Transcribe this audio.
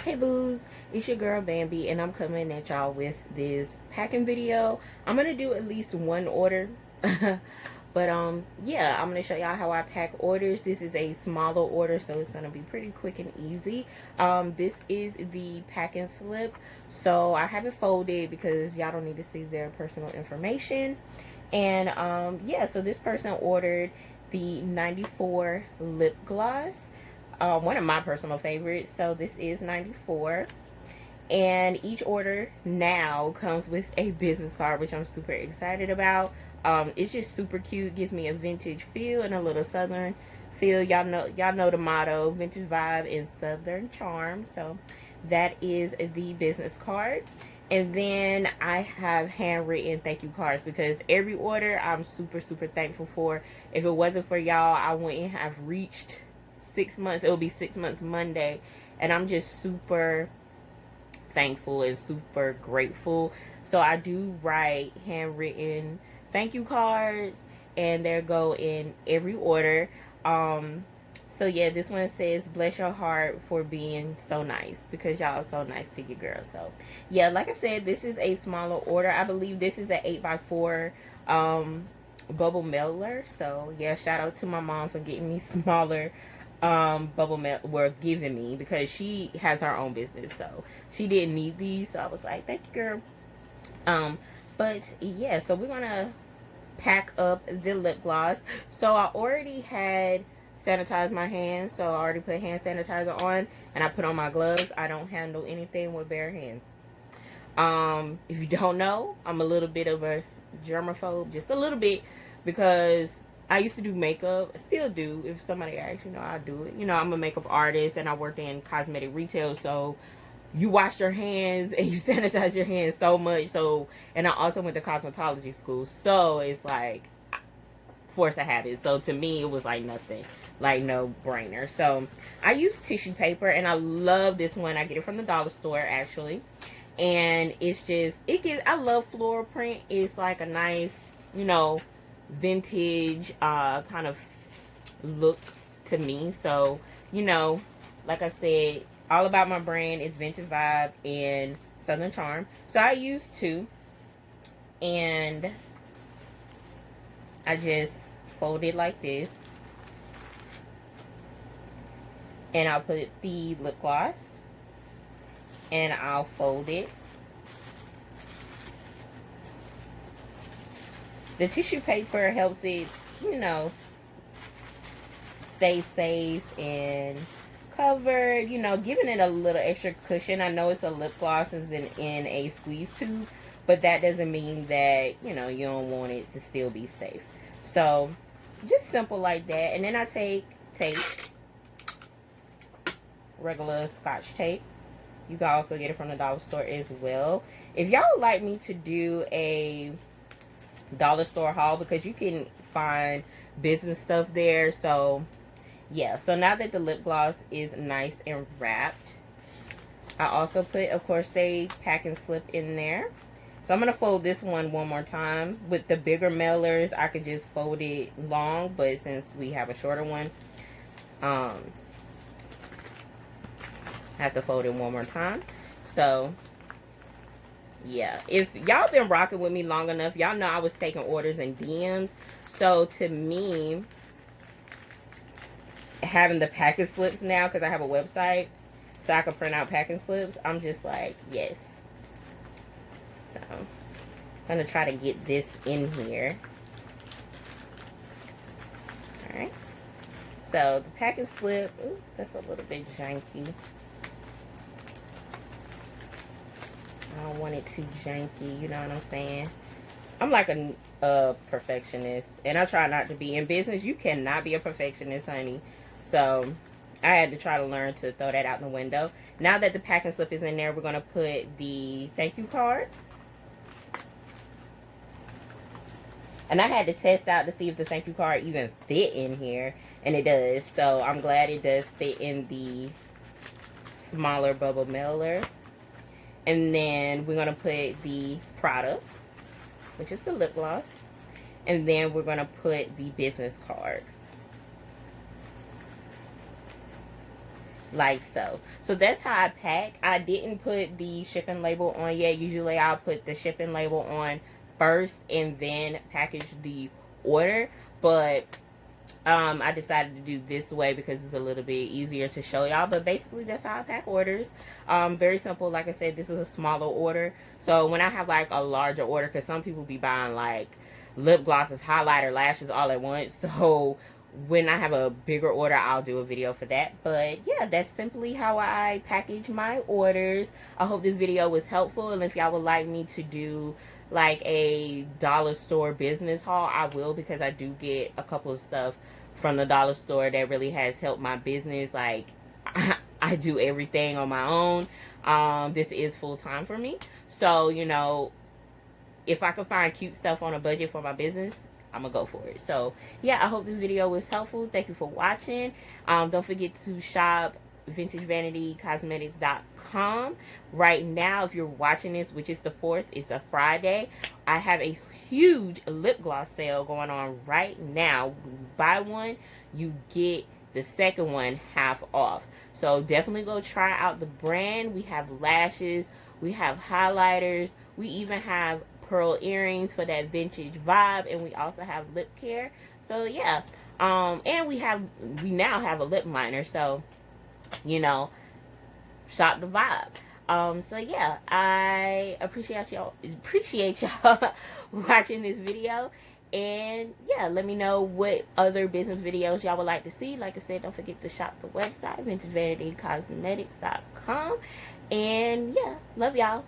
Hey Boos, it's your girl Bambi, and I'm coming at y'all with this packing video. I'm gonna do at least one order. But yeah, I'm gonna show y'all how I pack orders. This is a smaller order, so it's gonna be pretty quick and easy. This is the packing slip, so I have it folded because y'all don't need to see their personal information. And yeah, so this person ordered the 94 lip gloss, one of my personal favorites. So this is 94, and each order now comes with a business card, which I'm super excited about. It's just super cute, gives me a vintage feel and a little southern feel. Y'all know the motto, vintage vibe and southern charm. So that is the business card. And then I have handwritten thank you cards, because every order I'm super thankful for. If it wasn't for y'all, I wouldn't have reached 6 months. It will be 6 months Monday, and I'm just super thankful and super grateful. So I do write handwritten thank you cards, and they go in every order. So yeah, this one says, bless your heart for being so nice, because y'all are so nice to your girl. So yeah, like I said, this is a smaller order. I believe this is an 8x4 bubble mailer. So yeah, shout out to my mom for getting me smaller bubble mail, were giving me, because she has her own business, so she didn't need these. So I was like, thank you, girl. But yeah, so we're gonna pack up the lip gloss. So I already had sanitized my hands, so I already put hand sanitizer on, and I put on my gloves. I don't handle anything with bare hands. If you don't know, I'm a little bit of a germaphobe, just a little bit, because I used to do makeup. I still do. If somebody asks, I do it. I'm a makeup artist, and I worked in cosmetic retail, so you wash your hands and you sanitize your hands so much. So, and I also went to cosmetology school, so it's like force of habit. So to me, it was like nothing, like no brainer. So I use tissue paper, and I love this one. I get it from the dollar store, actually. And it's just, I love floral print. It's like a nice, vintage kind of look to me. So, like I said, all about my brand is vintage vibe and southern charm. So I use two, and I just fold it like this, and I'll put the lip gloss, and I'll fold it. The tissue paper helps it, stay safe and covered, giving it a little extra cushion. I know it's a lip gloss and in a squeeze tube, but that doesn't mean that, you don't want it to still be safe. So just simple like that. And then I take tape, regular Scotch tape. You can also get it from the dollar store as well. If y'all would like me to do a dollar store haul, because you can find business stuff there. So yeah, so now that the lip gloss is nice and wrapped, I also put, of course, the packing slip in there. So I'm going to fold this one more time. With the bigger mailers, I could just fold it long, but since we have a shorter one, I have to fold it one more time. So yeah, if y'all been rocking with me long enough, y'all know I was taking orders in DMs. So to me, having the packing slips now, because I have a website, so I can print out packing slips, I'm just like, yes. So I'm gonna try to get this in here. All right. So the packing slip, ooh, that's a little bit janky. I don't want it too janky, you know what I'm saying? I'm like a perfectionist, and I try not to be. In business, you cannot be a perfectionist, honey. So I had to try to learn to throw that out the window. Now that the packing slip is in there, we're going to put the thank you card. And I had to test out to see if the thank you card even fit in here, and it does. So I'm glad it does fit in the smaller bubble mailer. And then we're going to put the product, which is the lip gloss. And then we're going to put the business card. like so. So that's how I pack. I didn't put the shipping label on yet. Usually I'll put the shipping label on first and then package the order, but I decided to do this way because it's a little bit easier to show y'all. But basically that's how I pack orders. Very simple. Like I said, this is a smaller order, so when I have like a larger order, because some people be buying like lip glosses, highlighter, lashes all at once, so when I have a bigger order, I'll do a video for that. But yeah, that's simply how I package my orders. I hope this video was helpful, and if y'all would like me to do like a dollar store business haul, I will, because I do get a couple of stuff from the dollar store that really has helped my business. Like I do everything on my own. This is full-time for me, so you know, if I can find cute stuff on a budget for my business, I'm gonna go for it. So yeah, I hope this video was helpful. Thank you for watching. Don't forget to shop vintagevanitycosmetics.com. Right now, if you're watching this, which is the 4th, it's a Friday, I have a huge lip gloss sale going on right now. Buy one, you get the second one half off. So definitely go try out the brand. We have lashes, we have highlighters, we even have pearl earrings for that vintage vibe, and we also have lip care. So yeah, and we now have a lip liner, so you know, shop the vibe. So yeah, I appreciate y'all watching this video, and yeah, let me know what other business videos y'all would like to see. Like I said, don't forget to shop the website vintagevanitycosmetics.com, and yeah, love y'all.